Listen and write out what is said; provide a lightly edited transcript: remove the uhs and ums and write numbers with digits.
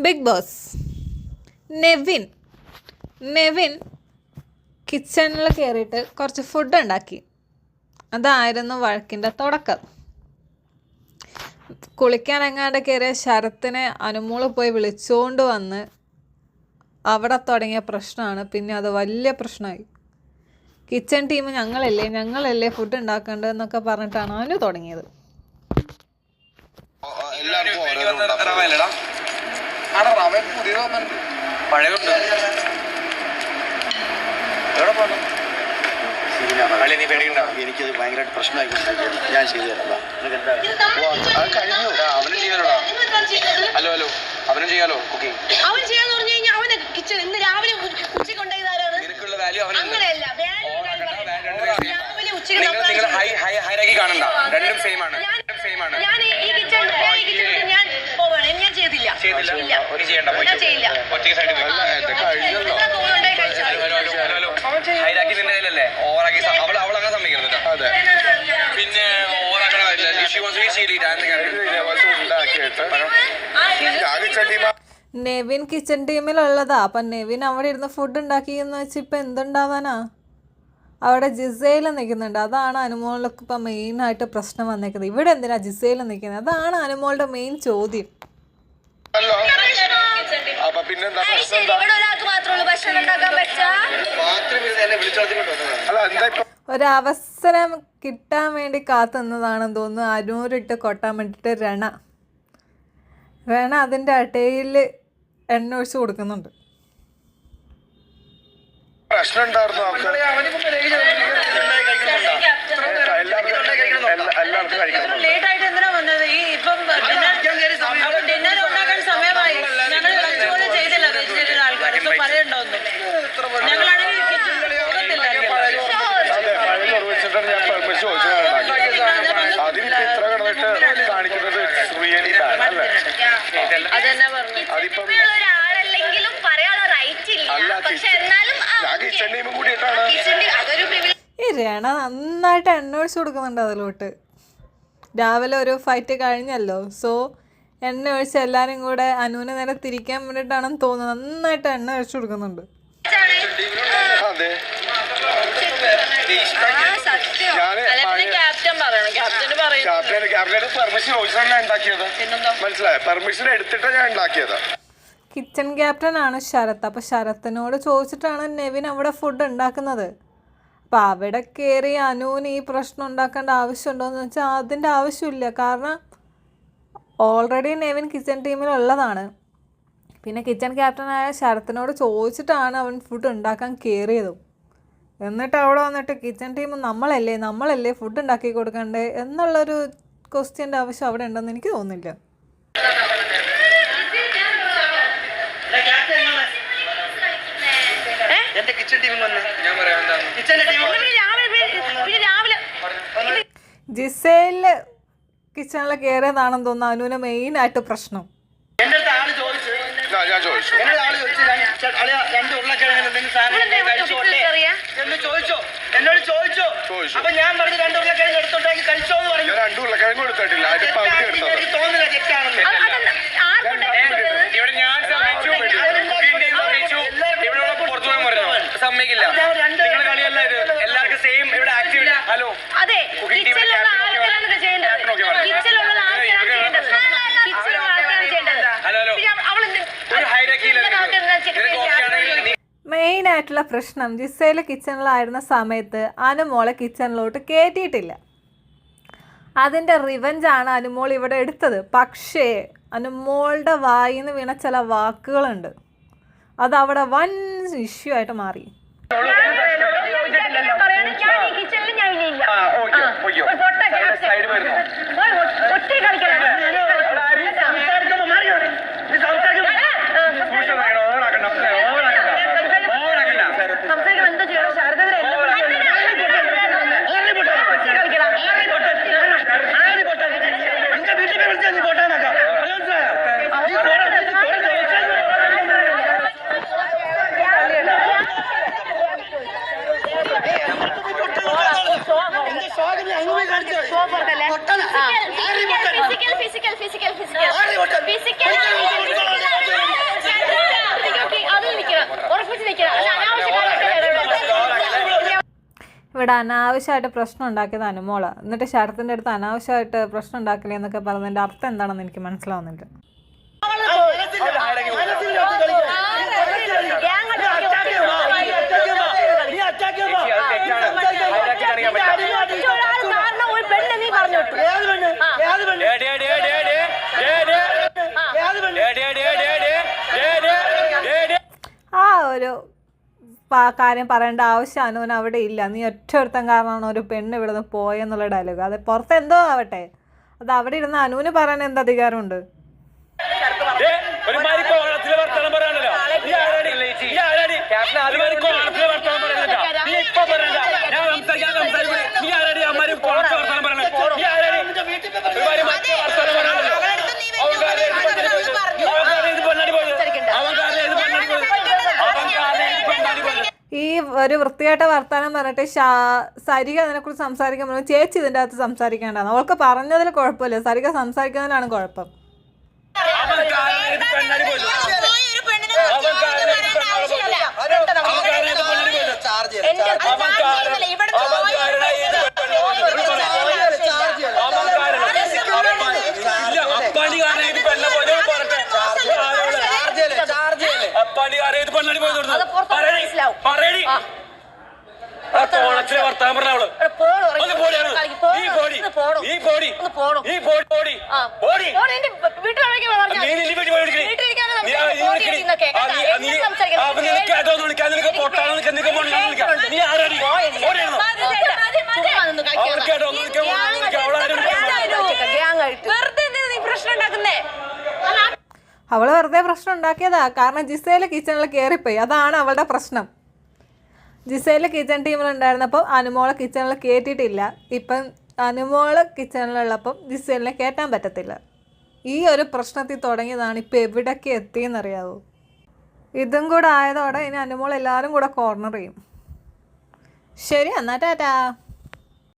Big boss. Nevin കിച്ചണിൽ കയറിയിട്ട് കുറച്ച് ഫുഡ് ഉണ്ടാക്കി. അതായിരുന്നു വഴക്കിൻ്റെ തുടക്കം. കുളിക്കാനെങ്ങാണ്ട് കയറിയ ശരത്തിനെ അനുമോള് പോയി വിളിച്ചുകൊണ്ട് വന്ന് അവിടെ തുടങ്ങിയ പ്രശ്നമാണ്. പിന്നെ അത് വലിയ പ്രശ്നമായി. കിച്ചൺ ടീം ഞങ്ങളല്ലേ ഫുഡ് ഉണ്ടാക്കേണ്ടതെന്നൊക്കെ പറഞ്ഞിട്ടാണ് അനു തുടങ്ങിയത്. എനിക്കത് ഭയങ്കരമായിട്ട് പ്രശ്നമായിക്കൊണ്ടിരിക്കുകയാണ്. ഞാൻ ചെയ്തു തരാം. അവനും ചെയ്യാലോടാ. ഹലോ അവനും ചെയ്യാലോ കുക്കിംഗ്. അവൻ ചെയ്യാന്ന് പറഞ്ഞു കഴിഞ്ഞാൽ അവന് കിച്ചൺ ഇന്ന് രാവിലെ ഉച്ചയ്ക്ക് കൊണ്ടുപോയതാരാണ്. നിനക്കുള്ള വാല്യൂ അവൻ അങ്ങനെയല്ല. കാണണ്ട, രണ്ടും സെയിം ആണ്. ഞാൻ ഈ കിച്ചണിൽ ഞാൻ പോവാണ്. ഞാൻ ചെയ്തില്ല. ഞാൻ ചെയ്യില്ല. അവളങ്ങനെ സമ്മതിക്കുന്നത്. പിന്നെ നെവിൻ കിച്ചൺ ടീമിലുള്ളതാ. അപ്പം നെവിൻ അവിടെ ഇരുന്ന് ഫുഡ് ഉണ്ടാക്കിയെന്ന് വെച്ചാൽ ഇപ്പം എന്തുണ്ടാവാനാ? അവിടെ ജിസയിൽ നിൽക്കുന്നുണ്ട്. അതാണ് അനുമോൾക്ക് ഇപ്പം മെയിനായിട്ട് പ്രശ്നം വന്നേക്കുന്നത്. ഇവിടെ എന്തിനാ ജിസയിൽ നിൽക്കുന്നത്? അതാണ് അനുമോളുടെ മെയിൻ ചോദ്യം. ഒരവസരം കിട്ടാൻ വേണ്ടി കാത്തുന്നതാണെന്ന് തോന്നുന്നു. അനൂരിട്ട് കൊട്ടാൻ വേണ്ടിയിട്ട് രണ അതിൻ്റെ അടയിൽ എണ്ണ ഒഴിച്ച് കൊടുക്കുന്നുണ്ട്. പ്രശ്നം ഉണ്ടായിരുന്നു. ലേറ്റായിട്ട് എന്തിനാ വന്നത്? ഈ ഇപ്പം ഡിന്നർ ഉണ്ടാക്കാൻ സമയമായി. ഞങ്ങൾ ലഞ്ച് പോലും ചെയ്തില്ല. വെജിറ്റേറിയൻ ആൾക്കാർ ഇപ്പൊ പറയണ്ടോന്നു. ഞങ്ങളാണെങ്കിൽ അതെന്നെ പറഞ്ഞു. ഈ രണ നന്നായിട്ട് എണ്ണ ഒഴിച്ച് കൊടുക്കുന്നുണ്ട് അതിലോട്ട്. രാവിലെ ഒരു ഫൈറ്റ് കഴിഞ്ഞല്ലോ. സോ എണ്ണ ഒഴിച്ച് എല്ലാവരും കൂടെ അനുവിനെ നേരെ തിരിക്കാൻ വേണ്ടിയിട്ടാണെന്ന് തോന്നുന്നത്. നന്നായിട്ട് എണ്ണ ഒഴിച്ചു കൊടുക്കുന്നുണ്ട്. കിച്ചൺ ക്യാപ്റ്റൻ ആണ് ശരത്ത്. അപ്പോൾ ശരത്തിനോട് ചോദിച്ചിട്ടാണ് നെവിൻ അവിടെ ഫുഡ് ഉണ്ടാക്കുന്നത്. അപ്പം അവിടെ കയറി അനുവിന് ഈ പ്രശ്നം ഉണ്ടാക്കേണ്ട ആവശ്യമുണ്ടോയെന്ന് വെച്ചാൽ അതിൻ്റെ ആവശ്യമില്ല. കാരണം ഓൾറെഡി നെവിൻ കിച്ചൺ ടീമിലുള്ളതാണ്. പിന്നെ കിച്ചൺ ക്യാപ്റ്റനായ ശരത്തിനോട് ചോദിച്ചിട്ടാണ് അവൻ ഫുഡ് ഉണ്ടാക്കാൻ കയറിയതും. എന്നിട്ട് അവിടെ വന്നിട്ട് കിച്ചൺ ടീം നമ്മളല്ലേ ഫുഡ് ഉണ്ടാക്കി കൊടുക്കണ്ടേ എന്നുള്ളൊരു ക്വസ്റ്റ്യൻ്റെ ആവശ്യം അവിടെ ഉണ്ടെന്ന് എനിക്ക് തോന്നുന്നില്ല. ജിസേല് കിച്ചണിൽ കയറിയതാണെന്ന് തോന്നുന്നു അനുവിന് മെയിനായിട്ട് പ്രശ്നം. എന്നോട് ചോദിച്ചോ. അപ്പൊ ഞാൻ പറഞ്ഞു 2 ഉരുളക്കിഴങ്ങ് എടുത്തോണ്ടാക്കി കഴിച്ചോന്ന് പറഞ്ഞു. 2 ഉരുളക്കിഴങ്ങ് എടുത്തിട്ടില്ല. തോന്നുന്നില്ല തെറ്റാണെന്ന്. സമ്മതിക്കില്ല. എല്ലാവർക്കും സെയിം ഇവിടെ ആക്ടിവിറ്റി. ഹലോ അതെ കിച്ചണിലുള്ള ആൾക്കാരാണ് ഇത് ചെയ്യേണ്ടത്. കിച്ചണിലുള്ള ആൾക്കാരാണ് ചെയ്യേണ്ടത്. മെയിനായിട്ടുള്ള പ്രശ്നം ജിസേൽ കിച്ചണിലായിരുന്ന സമയത്ത് അനുമോളെ കിച്ചണിലോട്ട് കയറ്റിയിട്ടില്ല. അതിൻ്റെ റിവഞ്ചാണ് അനുമോൾ ഇവിടെ എടുത്തത്. പക്ഷേ അനുമോളുടെ വായിൽ നിന്ന് വീണ ചില വാക്കുകളുണ്ട്. അതവിടെ വൻ ഇഷ്യൂ ആയിട്ട് മാറി. ഇവിടെ അനാവശ്യമായിട്ട് പ്രശ്നം ഉണ്ടാക്കിയത് അനുമോളാണ്. എന്നിട്ട് ശരത്തിൻ്റെ അടുത്ത് അനാവശ്യമായിട്ട് പ്രശ്നം ഉണ്ടാക്കില്ലേ എന്നൊക്കെ പറഞ്ഞതിൻ്റെ അർത്ഥം എന്താണെന്ന് എനിക്ക് മനസ്സിലാവുന്നില്ല. ആ ഒരു കാര്യം പറയേണ്ട ആവശ്യം അനുവിന് അവിടെ ഇല്ല. നീ ഒറ്റ ഒരുത്തൻ കാരണമാണ് ഒരു പെണ്ണ് ഇവിടെ നിന്ന് പോയെന്നുള്ള ഡയലോഗ്. അത് പുറത്ത് എന്തോ ആവട്ടെ, അത് അവിടെ ഇരുന്ന് അനുവിന് പറയാൻ എന്ത് അധികാരമുണ്ട്? ഈ ഒരു വൃത്തിയായിട്ട വർത്താനം പറഞ്ഞിട്ട് സരിക അതിനെക്കുറിച്ച് സംസാരിക്കുമ്പോൾ ചേച്ചി ഇതിൻ്റെ അകത്ത് സംസാരിക്കേണ്ടതാണ്. അവൾക്ക് പറഞ്ഞതിൽ കുഴപ്പമില്ല, സരിക സംസാരിക്കുന്നതിനാണ് കുഴപ്പം. വർത്താനം പറഞ്ഞവള് അവള് വെറുതെ പ്രശ്നം ഉണ്ടാക്കിയതാ. കാരണം ജിസേല് കിച്ചണിൽ കയറിപ്പോയി, അതാണ് അവളുടെ പ്രശ്നം. ജിസേല് കിച്ചൺ ടീമിലുണ്ടായിരുന്നപ്പം അനുമോളെ കിച്ചണിൽ കയറ്റിയിട്ടില്ല. ഇപ്പം അനുമോള് കിച്ചണിലുള്ളപ്പം ജിസേലിനെ കയറ്റാൻ പറ്റത്തില്ല. ഈ ഒരു പ്രശ്നത്തിൽ തുടങ്ങിയതാണ് ഇപ്പം എവിടേക്ക് എത്തിയെന്നറിയാവോ. ഇതും കൂടെ ആയതോടെ ഇനി അനുമോൾ എല്ലാവരും കൂടെ കോർണർ ചെയ്യും. ശരി, എന്നാ ടാറ്റാ.